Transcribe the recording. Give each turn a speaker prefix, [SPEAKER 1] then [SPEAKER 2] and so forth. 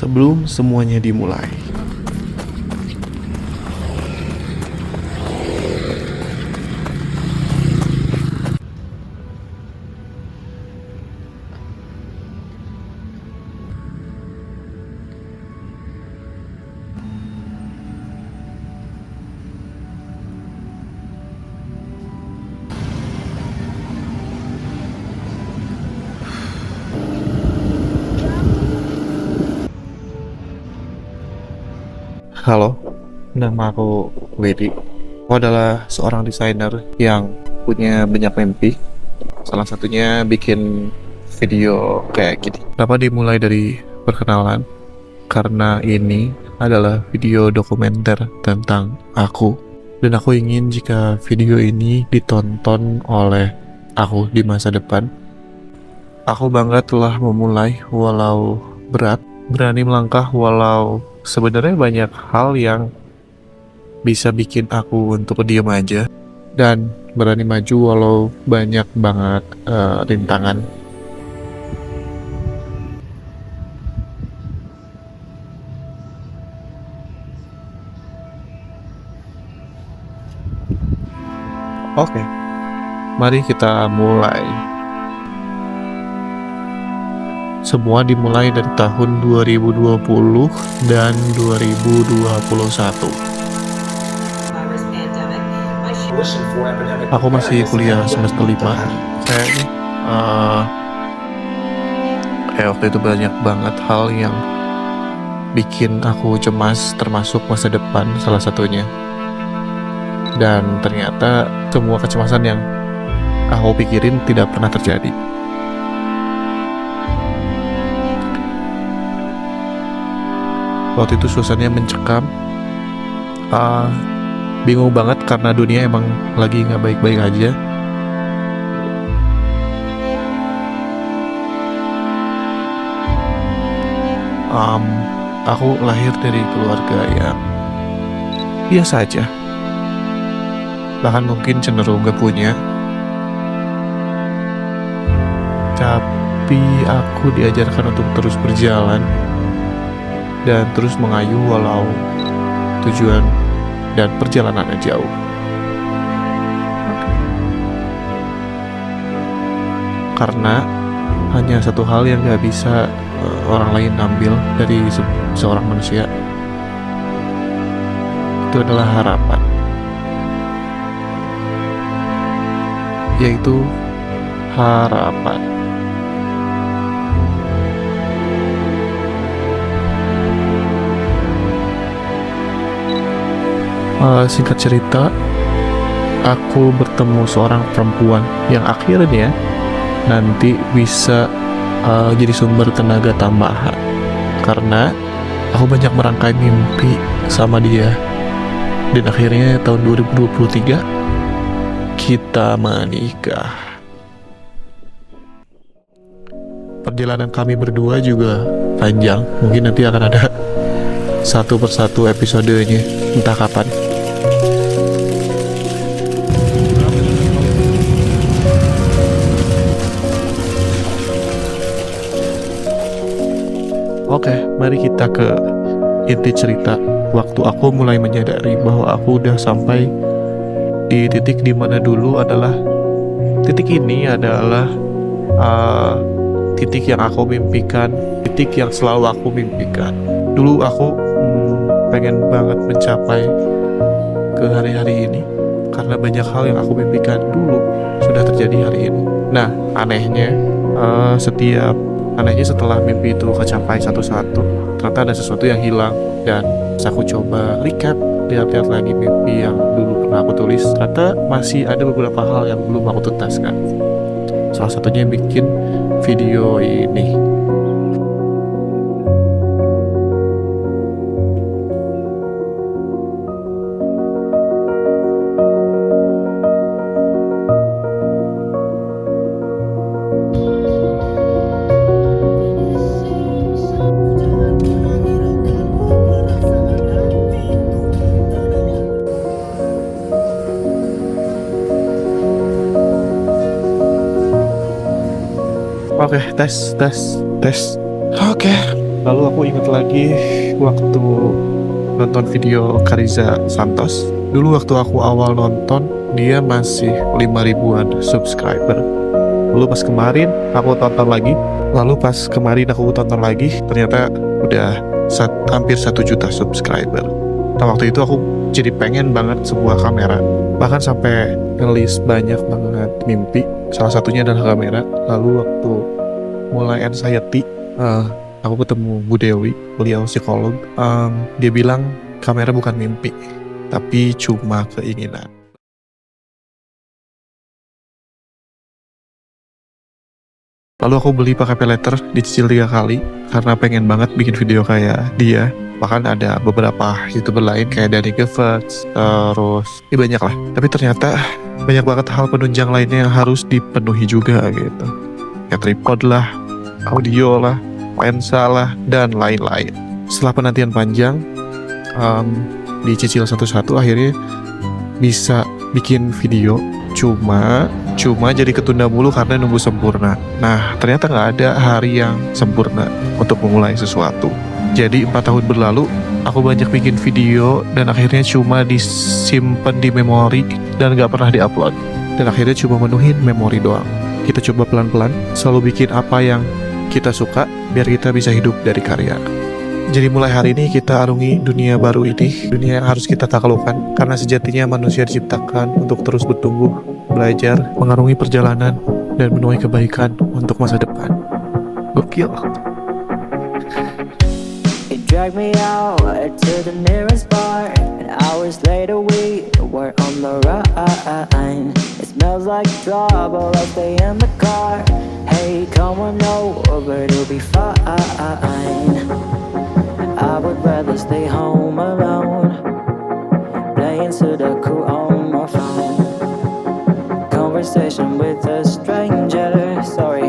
[SPEAKER 1] sebelum semuanya dimulai. Halo, nama aku Wedi. Aku adalah seorang desainer yang punya banyak mimpi. Salah satunya bikin video kayak gini. Kenapa dimulai dari perkenalan? Karena ini adalah video dokumenter tentang aku. Dan aku ingin jika video ini ditonton oleh aku di masa depan. Aku bangga telah memulai walau berat, berani melangkah walau sebenarnya banyak hal yang bisa bikin aku untuk diam aja, dan berani maju walau banyak banget rintangan. Oke, mari kita mulai. Semua dimulai dari tahun 2020 dan 2021. Aku masih kuliah semester 5. Kayaknya waktu itu banyak banget hal yang bikin aku cemas, termasuk masa depan salah satunya. Dan ternyata semua kecemasan yang aku pikirin tidak pernah terjadi. Waktu itu suasananya mencekam, bingung banget karena dunia emang lagi nggak baik-baik aja. Aku lahir dari keluarga yang biasa aja, bahkan mungkin cenderung gak punya. Tapi aku diajarkan untuk terus berjalan dan terus mengayu walau tujuan dan perjalanannya jauh. Karena hanya satu hal yang gak bisa orang lain ambil dari seorang manusia, itu adalah harapan, yaitu harapan. Singkat cerita, aku bertemu seorang perempuan yang akhirnya nanti bisa jadi sumber tenaga tambahan, karena aku banyak merangkai mimpi sama dia. Dan akhirnya tahun 2023 kita menikah. Perjalanan kami berdua juga panjang, mungkin nanti akan ada satu persatu episodenya, entah kapan. Oke, mari kita ke inti cerita. Waktu aku mulai menyadari bahwa aku udah sampai di titik dimana dulu adalah titik ini adalah titik yang aku mimpikan, titik yang selalu aku mimpikan. Dulu aku pengen banget mencapai ke hari-hari ini karena banyak hal yang aku mimpikan dulu sudah terjadi hari ini. Nah, anehnya setelah mimpi itu kecapai satu-satu, ternyata ada sesuatu yang hilang. Dan aku coba recap, lihat-lihat lagi mimpi yang dulu pernah aku tulis, ternyata masih ada beberapa hal yang belum aku tuntaskan. Salah satunya yang bikin video ini. Oke, tes. Oke. Lalu aku ingat lagi waktu nonton video Kariza Santos. Dulu waktu aku awal nonton, dia masih 5 ribuan subscriber. Lalu pas kemarin aku tonton lagi, ternyata udah hampir 1 juta subscriber. Nah waktu itu aku jadi pengen banget sebuah kamera, bahkan sampai nge-list banyak banget mimpi. Salah satunya adalah kamera. Lalu waktu mulai anxiety, aku ketemu Bu Dewi, beliau psikolog. Dia bilang kamera bukan mimpi, tapi cuma keinginan. Lalu aku beli pakai paylater, dicicil 3 kali karena pengen banget bikin video kayak dia. Bahkan ada beberapa YouTuber lain kayak Danny Geverts, terus banyak lah. Tapi ternyata banyak banget hal penunjang lainnya yang harus dipenuhi juga gitu. Kayak tripod lah, audio lah, lensa lah, dan lain-lain. Setelah penantian panjang, dicicil satu-satu, akhirnya bisa bikin video. Cuma jadi ketunda mulu karena nunggu sempurna. Nah ternyata nggak ada hari yang sempurna untuk memulai sesuatu. Jadi 4 tahun berlalu, aku banyak bikin video dan akhirnya cuma disimpan di memori dan nggak pernah diupload. Dan akhirnya cuma menuhin memori doang. Kita coba pelan-pelan, selalu bikin apa yang kita suka biar kita bisa hidup dari karya. Jadi mulai hari ini kita arungi dunia baru ini, dunia yang harus kita taklukkan. Karena sejatinya manusia diciptakan untuk terus bertumbuh, belajar, mengarungi perjalanan, dan menuai kebaikan untuk masa depan. Gokil.
[SPEAKER 2] You dragged me out to the nearest bar, and hours later we were on the run. It smells like trouble, I'll stay in the car. Hey, come on over, it'll be fine. I would rather stay home alone, playing Sudoku on my phone. Conversation with a stranger, sorry